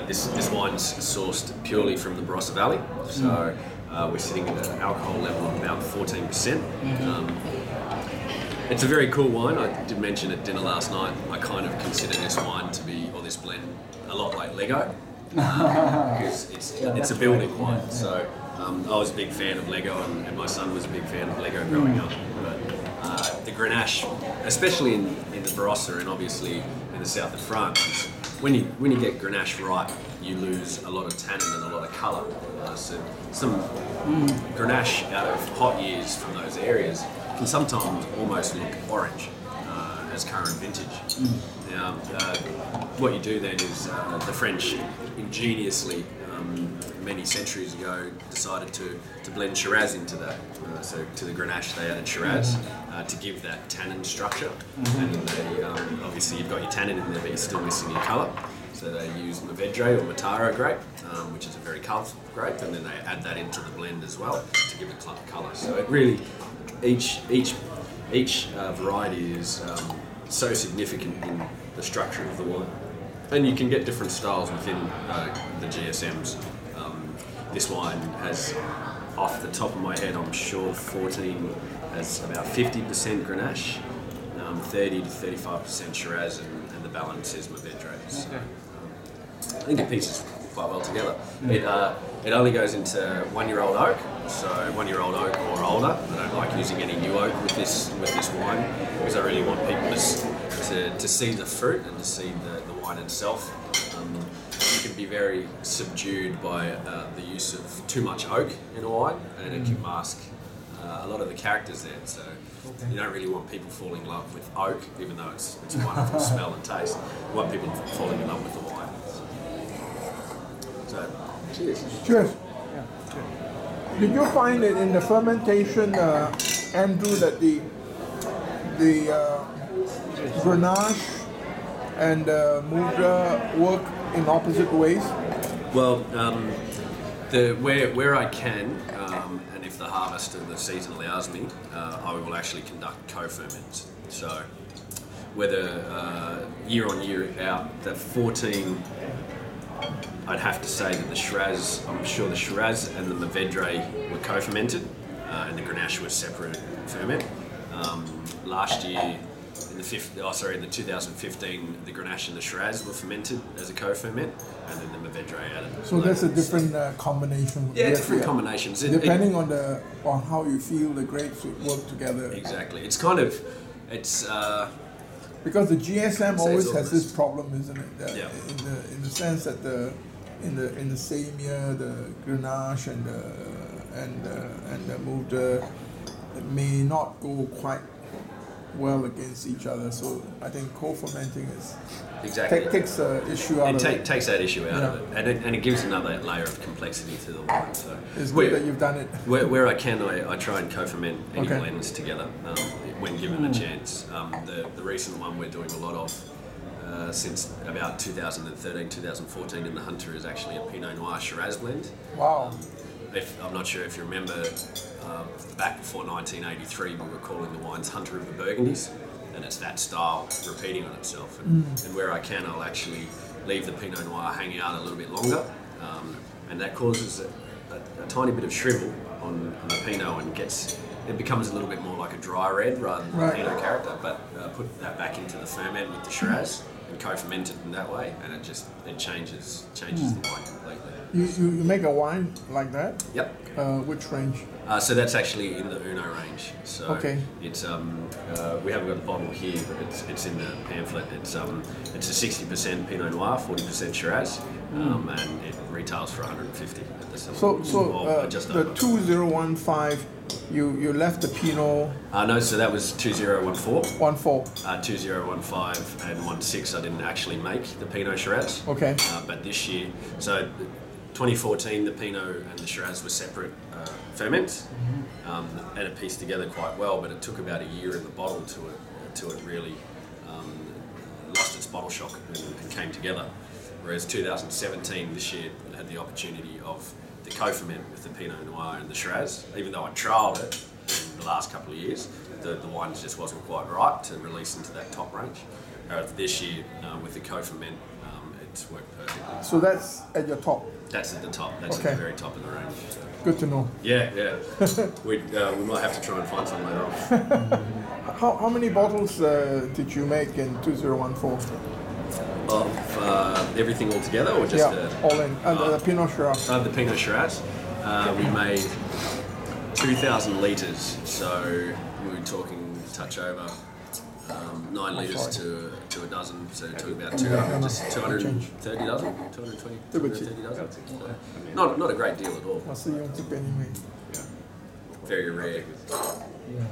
this wine's sourced purely from the Barossa Valley, so we're sitting at an alcohol level of about 14%. It's a very cool wine. I did mention at dinner last night, I kind of consider this wine to be, or this blend, a lot like Lego, because it's a building wine. So I was a big fan of Lego, and my son was a big fan of Lego growing up. But the Grenache, especially in the Barossa and obviously in the south of France, when you get Grenache right, you lose a lot of tannin and a lot of colour. So some Grenache out of hot years from those areas can sometimes almost look orange as current vintage. Now, what you do then is the French ingeniously, many centuries ago, decided to blend Shiraz into that. So to the Grenache they added Shiraz to give that tannin structure. And they, obviously you've got your tannin in there, but you're still missing your colour. So they use Mourvedre or Mataro grape, which is a very colourful grape, and then they add that into the blend as well to give it colour. So it really, each variety is so significant in the structure of the wine. And you can get different styles within the GSMs. This wine has, off the top of my head, I'm sure 14 has about 50% Grenache, 30 to 35% Shiraz, and the balance is Mourvedre. So, I think it pieces quite well together. It only goes into 1-year-old oak, so 1-year-old oak or older. I don't like using any new oak with this wine because I really want people to see the fruit and to see the wine itself. You can be very subdued by the use of too much oak in a wine, and it can mask a lot of the characters there. So you don't really want people falling in love with oak, even though it's a wonderful smell and taste. You want people falling in love with the wine. So, cheers. Cheers. Yeah. Did you find that in the fermentation, Andrew, that the Grenache and Mourvedre work in opposite ways? Well, where I can, and if the harvest of the season allows me, I will actually conduct co-ferments. So whether year on year out, the 14, I'd have to say that the Shiraz, I'm sure the Shiraz and the Mourvedre were co-fermented, and the Grenache was separate ferment. Last year, in the 2015, the Grenache and the Shiraz were fermented as a co-ferment, and then the Mourvedre added. So that's a different combination. Yeah, different combinations. Depending on how you feel the grapes would work together. Exactly. It's kind of, because the GSM always has this problem, isn't it? Yeah. In the sense that in the same year, the Grenache and the Mourvedre may not go quite well against each other. So I think co-fermenting is takes the issue out of it. Takes that issue out of it, and it gives another layer of complexity to the wine. So it's good that you've done it. Where I can, I try and co-ferment any blends together when given a chance. The recent one we're doing a lot of since about 2013, 2014 in the Hunter is actually a Pinot Noir Shiraz blend. Wow. I'm not sure if you remember, back before 1983, we were calling the wines Hunter of the Burgundies, and it's that style repeating on itself. And where I can, I'll actually leave the Pinot Noir hanging out a little bit longer, and that causes a tiny bit of shrivel on the Pinot, and it becomes a little bit more like a dry red rather than a Pinot character. But put that back into the ferment with the Shiraz and co-ferment it in that way, and it changes the wine completely. You make a wine like that? Yep. Which range? So that's actually in the Uno range. So it's we haven't got the bottle here, but it's in the pamphlet. It's a 60% Pinot Noir, 40% Shiraz, and it retails for 150 at the cellar. So the 2015, you left the Pinot. No, so that was 2014. 2015 and 16. I didn't actually make the Pinot Shiraz. Okay. But this year, so 2014, the Pinot and the Shiraz were separate ferments, and it pieced together quite well. But it took about a year in the bottle till it really lost its bottle shock and came together. Whereas 2017, this year, I had the opportunity of the co-ferment with the Pinot Noir and the Shiraz. Even though I trialled it in the last couple of years, the wine just wasn't quite right to release into that top range. This year, with the co-ferment, it's worked perfectly. So that's at your top. That's at the top. That's Okay. at the very top of the range. So. Good to know. Yeah. we might have to try and find some later on. How many bottles did you make in 2014? Of everything all together, or just Yeah, all in. And the Pinot Shiraz. the Pinot Shiraz. We made 2,000 litres, so we were talking touch over 9 litres to a dozen, so it took about 230 dozen, 220, 230 dozen. So not a great deal at all. I'll see you on tip anyway. Very rare. Yeah.